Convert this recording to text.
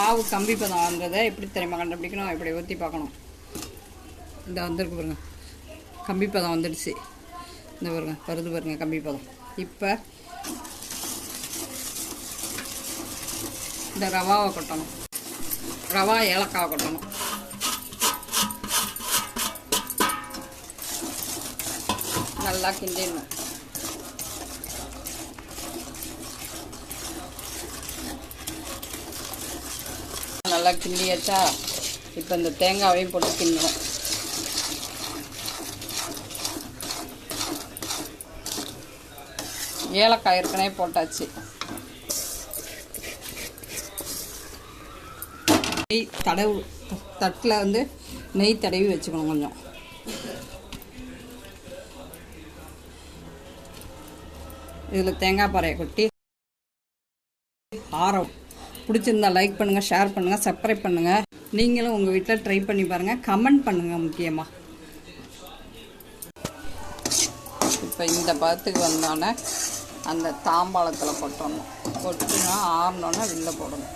மாவு கம்பி பதம் வந்ததை எப்படி தெரியுமா கண்டுபிடிக்கணும், இப்படி ஊற்றி பார்க்கணும். இந்த வந்துருக்கு பாருங்க, கம்பி பதம் வந்துடுச்சு. இந்த பாருங்க வருது பாருங்க கம்பி பதம். இப்போ இந்த ரவாவை கொட்டணும், ரவா ஏலக்காவை கொட்டணும். நல்லா கிண்டிடணும். நல்லா கிண்டியாச்சா, இப்போ இந்த தேங்காவையும் போட்டு கிண்டணும். ஏலக்காய் ஏற்கனவே போட்டாச்சு. நெய் தடவு, தட்டில் வந்து நெய் தடவி வச்சுக்கணும் கொஞ்சம். இதில் தேங்காய் பாறையை கொட்டி ஆரம் பிடிச்சிருந்தா லைக் பண்ணுங்கள், ஷேர் பண்ணுங்கள், சப்ஸ்கிரைப் பண்ணுங்கள். நீங்களும் உங்கள் வீட்டில் ட்ரை பண்ணி பாருங்கள், கமெண்ட் பண்ணுங்கள் முக்கியமாக. இப்போ இந்த பதத்துக்கு வந்தோடனே அந்த தாம்பாளத்தில் கொட்டணும். கொட்டினா ஆறினோன்னே வெளில போடணும்.